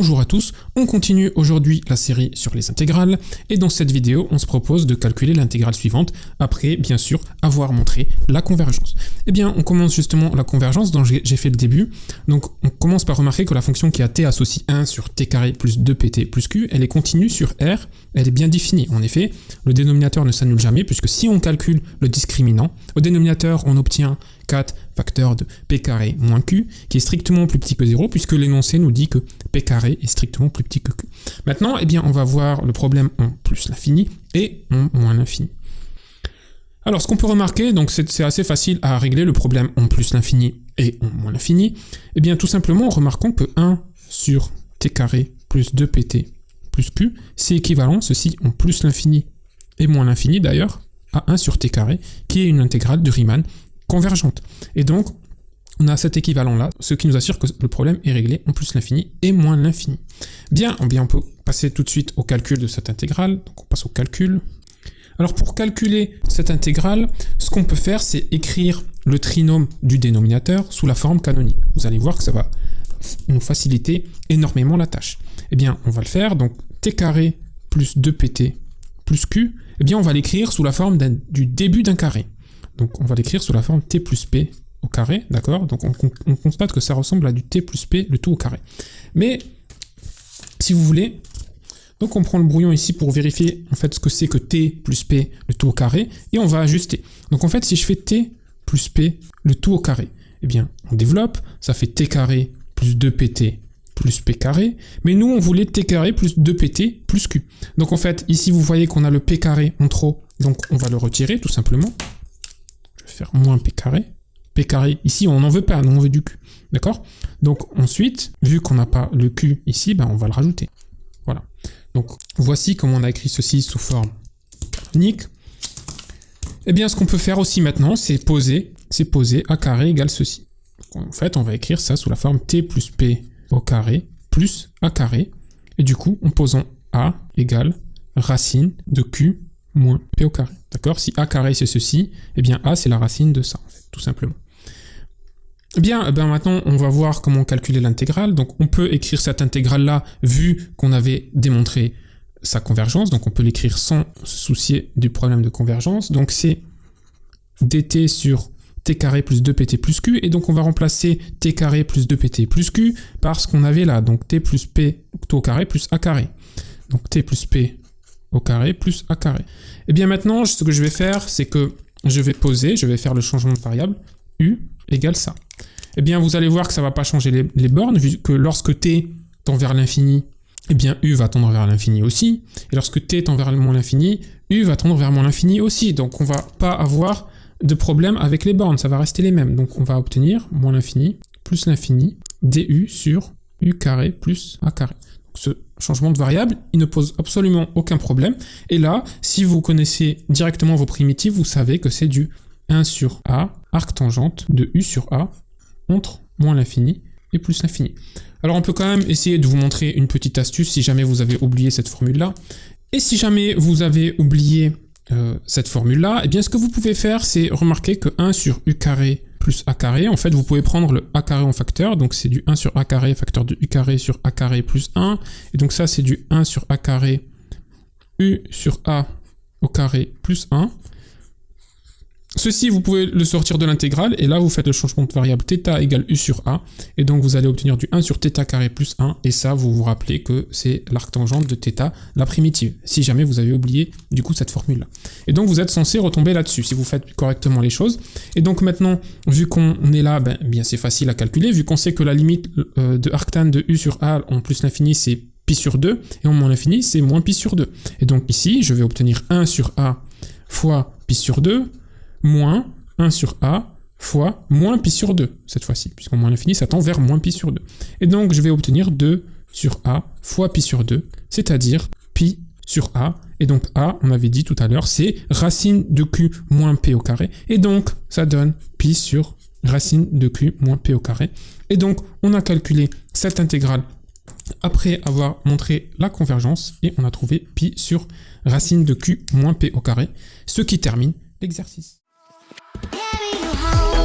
Bonjour à tous, on continue aujourd'hui la série sur les intégrales et dans cette vidéo on se propose de calculer l'intégrale suivante après bien sûr avoir montré la convergence. Eh bien on commence justement la convergence dont j'ai fait le début, donc on commence par remarquer que la fonction qui a t associe 1 sur t carré plus 2pt plus q, elle est continue sur R, elle est bien définie. En effet, le dénominateur ne s'annule jamais puisque si on calcule le discriminant, au dénominateur on obtient 4 facteurs de p carré moins q, qui est strictement plus petit que 0, puisque l'énoncé nous dit que p carré est strictement plus petit que q. Maintenant, eh bien, on va voir le problème en plus l'infini et en moins l'infini. Alors, ce qu'on peut remarquer, donc c'est assez facile à régler le problème en plus l'infini et en moins l'infini, eh bien, tout simplement en remarquant que 1 sur t carré plus 2pt plus q, c'est équivalent, ceci en plus l'infini et moins l'infini d'ailleurs, à 1 sur t carré, qui est une intégrale de Riemann convergente. Et donc, on a cet équivalent-là, ce qui nous assure que le problème est réglé en plus l'infini et moins l'infini. Bien, on peut passer tout de suite au calcul de cette intégrale. Donc, on passe au calcul. Alors, pour calculer cette intégrale, ce qu'on peut faire, c'est écrire le trinôme du dénominateur sous la forme canonique. Vous allez voir que ça va nous faciliter énormément la tâche. Eh bien, on va le faire. Donc, t carré plus 2pt plus q, eh bien, on va l'écrire sous la forme du début d'un carré. Donc on va l'écrire sous la forme t plus p au carré, d'accord? Donc on constate que ça ressemble à du t plus p, le tout au carré. Mais, si vous voulez, donc on prend le brouillon ici pour vérifier en fait ce que c'est que t plus p, le tout au carré, et on va ajuster. Donc en fait, si je fais t plus p, le tout au carré, eh bien on développe, ça fait t carré plus 2pt plus p carré, mais nous on voulait t carré plus 2pt plus q. Donc en fait, ici vous voyez qu'on a le p carré en trop, donc on va le retirer tout simplement. Faire moins p carré, ici on n'en veut pas, nous on veut du q, d'accord? Donc ensuite, vu qu'on n'a pas le q ici, ben on va le rajouter. Voilà. Donc voici comment on a écrit ceci sous forme canonique. Eh bien ce qu'on peut faire aussi maintenant, c'est poser a carré égale ceci. Donc, en fait, on va écrire ça sous la forme t plus p au carré plus a carré, et du coup, en posant a égale racine de q moins p au carré. D'accord? Si a carré c'est ceci, eh bien a c'est la racine de ça, en fait, tout simplement. Eh bien maintenant, on va voir comment calculer l'intégrale. Donc on peut écrire cette intégrale-là, vu qu'on avait démontré sa convergence. Donc on peut l'écrire sans se soucier du problème de convergence. Donc c'est dt sur t carré plus 2pt plus q. Et donc on va remplacer t carré plus 2pt plus q par ce qu'on avait là. Donc t plus p tout au carré plus a carré. Donc t plus p au carré plus a carré. Et bien maintenant, ce que je vais faire, c'est que je vais faire le changement de variable, u égale ça. Et bien vous allez voir que ça ne va pas changer les bornes, vu que lorsque t tend vers l'infini, eh bien u va tendre vers l'infini aussi, et lorsque t tend vers moins l'infini, u va tendre vers moins l'infini aussi. Donc on ne va pas avoir de problème avec les bornes, ça va rester les mêmes. Donc on va obtenir moins l'infini plus l'infini du sur u carré plus a carré. Ce changement de variable, il ne pose absolument aucun problème. Et là, si vous connaissez directement vos primitives, vous savez que c'est du 1 sur a, arc tangente de u sur a, entre moins l'infini et plus l'infini. Alors on peut quand même essayer de vous montrer une petite astuce si jamais vous avez oublié cette formule-là. Et si jamais vous avez oublié cette formule-là, eh bien ce que vous pouvez faire, c'est remarquer que 1 sur u carré plus a carré, en fait, vous pouvez prendre le a carré en facteur, donc c'est du 1 sur a carré, facteur de u carré sur a carré plus 1, et donc ça, c'est du 1 sur a carré u sur a au carré plus 1. Ceci, vous pouvez le sortir de l'intégrale, et là, vous faites le changement de variable θ égale u sur a, et donc vous allez obtenir du 1 sur θ carré plus 1, et ça, vous vous rappelez que c'est l'arctangente de θ, la primitive, si jamais vous avez oublié, du coup, cette formule-là. Et donc, vous êtes censé retomber là-dessus, si vous faites correctement les choses. Et donc, maintenant, vu qu'on est là, bien c'est facile à calculer, vu qu'on sait que la limite de arctan de u sur a en plus l'infini, c'est pi sur 2, et en moins l'infini, c'est moins pi sur 2. Et donc, ici, je vais obtenir 1 sur a fois pi sur 2, moins 1 sur a fois moins pi sur 2, cette fois-ci, puisqu'en moins l'infini, ça tend vers moins pi sur 2. Et donc, je vais obtenir 2 sur a fois pi sur 2, c'est-à-dire pi sur a, et donc a, on avait dit tout à l'heure, c'est racine de q moins p au carré, et donc, ça donne pi sur racine de q moins p au carré. Et donc, on a calculé cette intégrale après avoir montré la convergence, et on a trouvé pi sur racine de q moins p au carré, ce qui termine l'exercice. Carry you home.